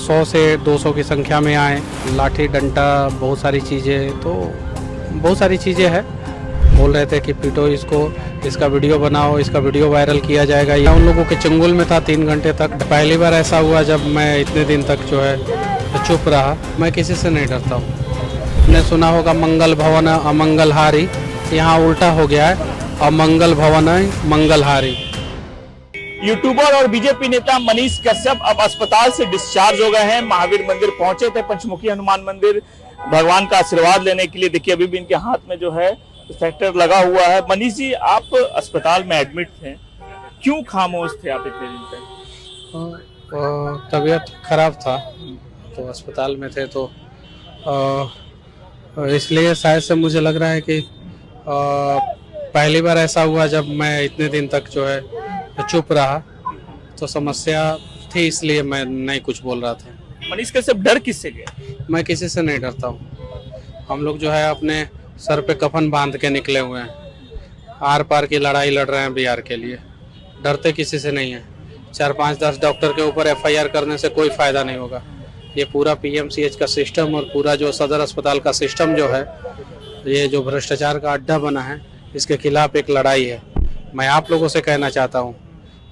100 से 200 की संख्या में आए, लाठी डंडा बहुत सारी चीज़ें, तो बहुत सारी चीज़ें हैं। बोल रहे थे कि पीटो इसको, इसका वीडियो बनाओ, इसका वीडियो वायरल किया जाएगा। यह उन लोगों के चंगुल में था 3 घंटे तक। पहली बार ऐसा हुआ जब मैं इतने दिन तक जो है चुप रहा। मैं किसी से नहीं डरता हूँ। आपने सुना होगा मंगल भवन अमंगलहारी, यहाँ उल्टा हो गया है, अमंगल भवन मंगलहारी। यूट्यूबर और बीजेपी नेता मनीष कश्यप अब अस्पताल से डिस्चार्ज हो गए हैं। महावीर मंदिर पहुंचे थे, पंचमुखी हनुमान मंदिर, भगवान का आशीर्वाद लेने के लिए। देखिए अभी भी इनके हाथ में जो है स्पेक्टर लगा हुआ है। मनीष जी, आप अस्पताल में एडमिट थे, क्यों खामोश थे आप इतने दिन तक? तबीयत खराब था तो अस्पताल में थे, तो इसलिए शायद से मुझे लग रहा है कि पहली बार ऐसा हुआ जब मैं इतने दिन तक जो है चुप रहा, तो समस्या थी, इसलिए मैं नहीं कुछ बोल रहा था। मनीष कश्यप डर किससे गए? मैं किसी से नहीं डरता हूँ। हम लोग जो है अपने सर पे कफन बांध के निकले हुए हैं, आर पार की लड़ाई लड़ रहे हैं बिहार के लिए। डरते किसी से नहीं है। 4-5-10 डॉक्टर के ऊपर FIR करने से कोई फायदा नहीं होगा। ये पूरा PMCH का सिस्टम और पूरा जो सदर अस्पताल का सिस्टम जो है, ये जो भ्रष्टाचार का अड्डा बना है, इसके खिलाफ एक लड़ाई है। मैं आप लोगों से कहना चाहता हूँ,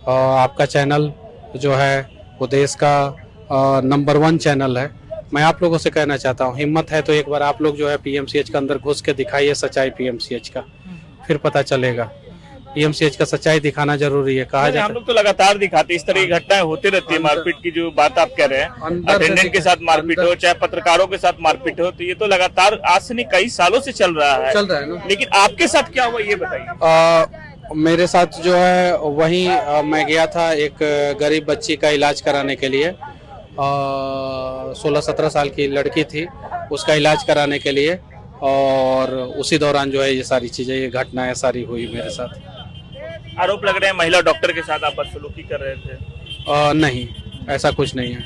आपका चैनल जो है वो देश का नंबर 1 चैनल है। मैं आप लोगों से कहना चाहता हूँ, हिम्मत है तो एक बार आप लोग जो है PMCH के अंदर घुस के दिखाइए सच्चाई PMCH का, फिर पता चलेगा। PMCH का सच्चाई दिखाना जरूरी है। कहा जाए हम लोग तो लगातार दिखाते, इस तरह की घटनाएं होती रहती है। मारपीट की जो बात आप कह रहे हैं, अटेंडेंट के साथ मारपीट हो, चाहे पत्रकारों के साथ मारपीट हो, तो ये तो लगातार आज से नहीं कई सालों से चल रहा है ना। लेकिन आपके साथ क्या हुआ ये बताइए। मेरे साथ जो है वहीं मैं गया था एक गरीब बच्ची का इलाज कराने के लिए। 16-17 साल की लड़की थी, उसका इलाज कराने के लिए, और उसी दौरान जो है ये सारी चीजें, ये घटनाएं सारी हुई मेरे साथ। आरोप लग रहे हैं महिला डॉक्टर के साथ आप बदसलूकी कर रहे थे। नहीं, ऐसा कुछ नहीं है,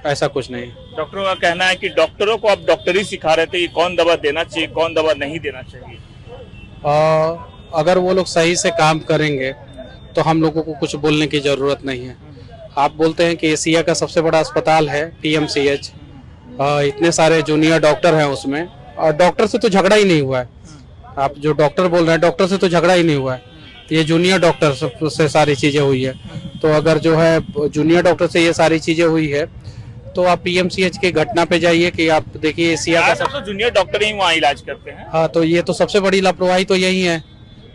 ऐसा कुछ नहीं। डॉक्टरों का कहना है कि डॉक्टरों को आप डॉक्टरी सिखा रहे थे कि कौन दवा देना चाहिए, कौन दवा नहीं देना चाहिए। अगर वो लोग सही से काम करेंगे तो हम लोगों को कुछ बोलने की जरूरत नहीं है। आप बोलते हैं कि एशिया का सबसे बड़ा अस्पताल है PMCH, इतने सारे जूनियर डॉक्टर हैं उसमें, और डॉक्टर से तो झगड़ा ही नहीं हुआ है। आप जो डॉक्टर बोल रहे हैं, डॉक्टर से तो झगड़ा ही नहीं हुआ है, ये जूनियर डॉक्टर से सारी चीजें हुई है। तो अगर जो है जूनियर डॉक्टर से ये सारी चीजें हुई है, तो आप PMCH की घटना पे जाइए कि आप देखिए एशिया का सब तो जूनियर डॉक्टर ही वहाँ इलाज करते हैं। हाँ, तो ये तो सबसे बड़ी लापरवाही तो यही है।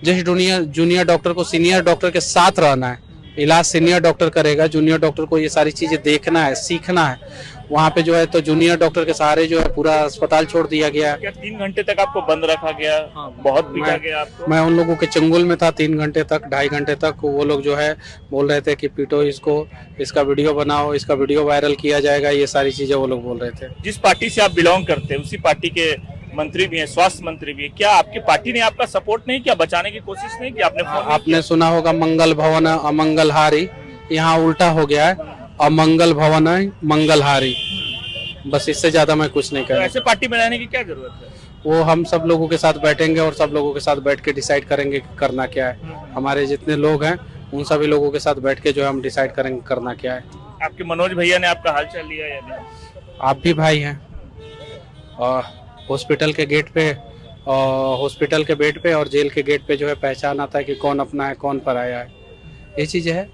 जिस जूनियर डॉक्टर को सीनियर डॉक्टर के साथ रहना है, इलाज सीनियर डॉक्टर करेगा, जूनियर डॉक्टर को ये सारी चीजें देखना है, सीखना है। वहाँ पे जो है तो जूनियर डॉक्टर के सहारे जो है पूरा अस्पताल छोड़ दिया गया। क्या 3 घंटे तक आपको बंद रखा गया? बहुत पीटा गया आपको? मैं उन लोगों के चंगुल में था 3 घंटे तक, 2.5 घंटे तक। वो लोग जो है बोल रहे थे कि पीटो इसको, इसका वीडियो बनाओ, इसका वीडियो वायरल किया जाएगा। ये सारी चीजें वो लोग बोल रहे थे। जिस पार्टी से आप बिलोंग करते हैं उसी पार्टी के मंत्री भी हैं, स्वास्थ्य मंत्री भी है, क्या आपकी पार्टी ने आपका सपोर्ट नहीं किया, बचाने की कोशिश नहीं की? आपने सुना होगा मंगल भवन अमंगलहारी, यहाँ उल्टा हो गया है, अमंगल भवन मंगलहारी। बस इससे ज्यादा मैं कुछ नहीं करूँगा। ऐसे पार्टी में रहने की क्या जरूरत है? वो हम सब लोगों के साथ बैठेंगे और सब लोगों के साथ बैठ के डिसाइड करेंगे कि करना क्या है। हमारे जितने लोग हैं उन सभी लोगों के साथ बैठ के जो है हम डिसाइड करेंगे करना क्या है। आपके मनोज भैया ने आपका हालचाल लिया या नहीं? आप भी भाई हैं, और हॉस्पिटल के गेट पे, हॉस्पिटल के बेड पे और जेल के गेट पे जो है पहचान आता है कि कौन अपना है कौन पराया है। ये चीजें है।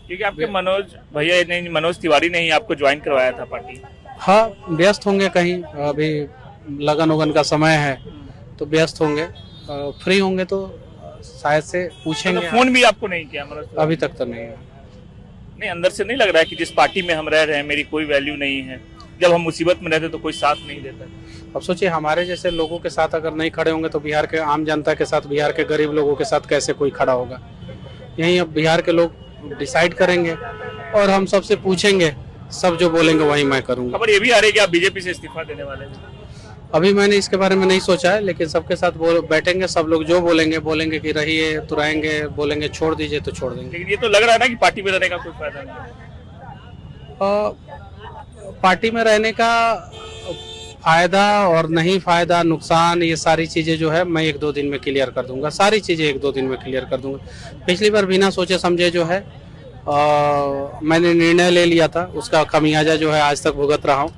क्योंकि आपके मनोज भैया ने, मनोज तिवारी ने ही आपको ज्वाइन करवाया था पार्टी। हाँ, व्यस्त होंगे कहीं, अभी लगन उगन का समय है तो व्यस्त होंगे। फ्री होंगे तो शायद से पूछेंगे। तो फोन भी आपको नहीं किया मनोज? अभी तक तो नहीं है। नहीं, अंदर से नहीं लग रहा है कि जिस पार्टी में हम रह रहे हैं मेरी कोई वैल्यू नहीं है, जब हम मुसीबत में रहते तो कोई साथ नहीं देता? अब सोचिए, हमारे जैसे लोगों के साथ अगर नहीं खड़े होंगे तो बिहार के आम जनता के साथ, बिहार के गरीब लोगों के साथ कैसे कोई खड़ा होगा? यही अब बिहार के लोग डिसाइड करेंगे और हम सबसे पूछेंगे, सब जो बोलेंगे वही मैं करूंगा। खबर ये भी आ रही है कि आप बीजेपी से इस्तीफा देने वाले हैं? अभी मैंने इसके बारे में नहीं सोचा है, लेकिन सबके साथ बैठेंगे, सब लोग जो बोलेंगे कि रहिए तो रहेंगे, बोलेंगे छोड़ दीजिए तो छोड़ देंगे। लेकिन ये तो लग रहा है ना कि पार्टी में रहने का कोई फायदा नहीं है। पार्टी में रहने का फायदा और नहीं फायदा, नुकसान, ये सारी चीजें जो है मैं 1-2 दिन में क्लियर कर दूंगा। सारी चीजें 1-2 दिन में क्लियर कर दूंगा। पिछली बार बिना सोचे समझे जो है मैंने निर्णय ले लिया था, उसका खमियाजा जो है आज तक भुगत रहा हूँ,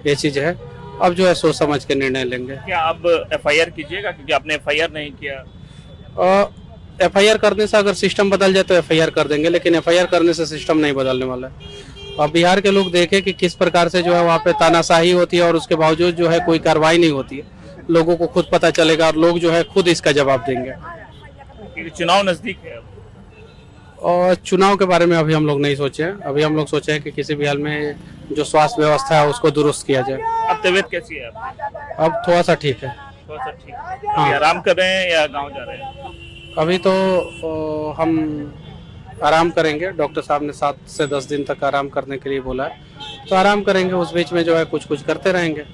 ये चीज़ है। अब जो है सोच समझ के निर्णय लेंगे। क्या अब एफआईआर कीजिएगा, क्योंकि आपने एफआईआर नहीं किया? एफआईआर करने से अगर सिस्टम बदल जाए तो एफआईआर कर देंगे, लेकिन एफआईआर करने से सिस्टम नहीं बदलने वाला है। अब बिहार के लोग देखें कि किस प्रकार से जो है वहाँ पे तानाशाही होती है और उसके बावजूद जो है कोई कार्रवाई नहीं होती है। लोगों को खुद पता चलेगा और लोग जो है खुद इसका जवाब देंगे। क्योंकि चुनाव नजदीक है अब। और चुनाव के बारे में अभी हम लोग नहीं सोचे हैं। अभी हम लोग सोचे हैं कि किसी भी हाल में जो स्वास्थ्य व्यवस्था है उसको दुरुस्त किया जाए। अब तबीयत कैसी है आपकी? अब थोड़ा सा ठीक है। थोड़ा सा ठीक है। अभी आराम कर रहे हैं या गाँव जा रहे हैं? अभी तो हम आराम करेंगे। डॉक्टर साहब ने 7 से 10 दिन तक आराम करने के लिए बोला है, तो आराम करेंगे। उस बीच में जो है कुछ कुछ करते रहेंगे।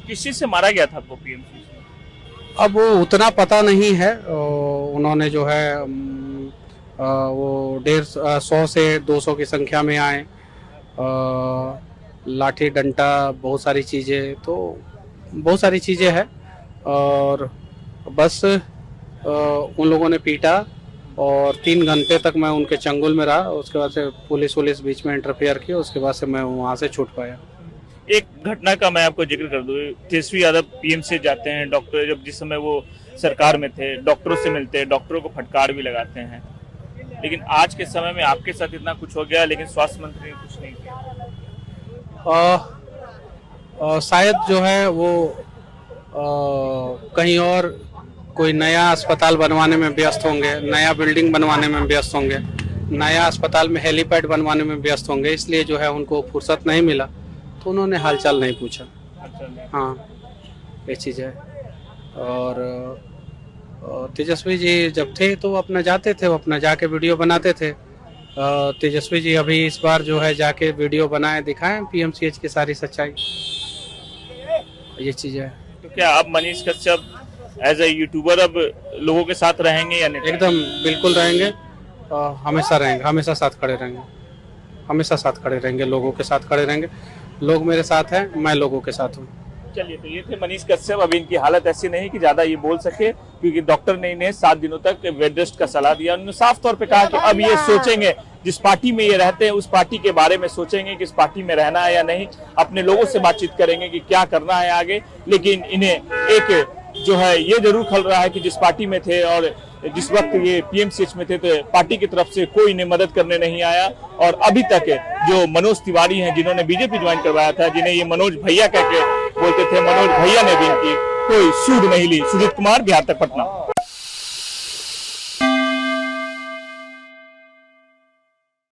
किस चीज से मारा गया था आपको पीएमसी से? अब वो उतना पता नहीं है। उन्होंने जो है वो 150 से 200 की संख्या में आए, लाठी डंडा बहुत सारी चीज़ें, तो बहुत सारी चीज़ें हैं। और बस उन लोगों ने पीटा और 3 घंटे तक मैं उनके चंगुल में रहा। उसके बाद से पुलिस बीच में इंटरफेयर की, उसके बाद से मैं वहाँ से छूट पाया। एक घटना का मैं आपको जिक्र कर दूं। तेजस्वी यादव पीएमसी जाते हैं, डॉक्टर जब जिस समय वो सरकार में थे डॉक्टरों से मिलते हैं, डॉक्टरों को फटकार भी लगाते हैं, लेकिन आज के समय में आपके साथ इतना कुछ हो गया लेकिन स्वास्थ्य मंत्री ने कुछ नहीं किया। शायद जो है वो कहीं और कोई नया अस्पताल बनवाने में व्यस्त होंगे, नया बिल्डिंग बनवाने में व्यस्त होंगे, नया अस्पताल में हेलीपैड बनवाने में व्यस्त होंगे, इसलिए जो है उनको फुर्सत नहीं मिला, तो उन्होंने हालचाल नहीं पूछा। हाँ, ये चीज़ है। और तेजस्वी जी जब थे तो अपना जाते थे, वो अपना जाके वीडियो बनाते थे। तेजस्वी जी अभी इस बार जो है जाके वीडियो बनाए दिखाएं पीएमसीएच की सारी सच्चाई, ये चीज़ है। तो क्या अब Manish Kashyap as a YouTuber अब लोगों के साथ रहेंगे या नहीं? एकदम बिल्कुल रहेंगे, हमेशा रहेंगे, हमेशा साथ खड़े रहेंगे, हमेशा साथ खड़े रहेंगे, लोगों के साथ खड़े रहेंगे। लोग मेरे साथ हैं, मैं लोगों के साथ हूँ। चलिए, तो ये थे मनीष कश्यप। अभी इनकी हालत ऐसी नहीं कि ज्यादा ये बोल सके, क्योंकि डॉक्टर ने इन्हें 7 दिनों तक बेड रेस्ट का सलाह दिया। उन्होंने साफ तौर पे कहा कि अब ये सोचेंगे, जिस पार्टी में ये रहते हैं उस पार्टी के बारे में सोचेंगे कि इस पार्टी में रहना है या नहीं, अपने लोगों से बातचीत करेंगे कि क्या करना है आगे। लेकिन इन्हें एक जो है ये जरूर खल रहा है कि जिस पार्टी में थे और जिस वक्त ये पीएमसीएच में थे तो पार्टी की तरफ से कोई इन्हें मदद करने नहीं आया। और अभी तक जो मनोज तिवारी हैं, जिन्होंने बीजेपी ज्वाइन करवाया था, जिन्हें ये मनोज भैया कहके बोलते थे, मनोज भैया ने भी इनकी कोई सूद नहीं ली। सुजीत कुमार, बिहार तक, पटना।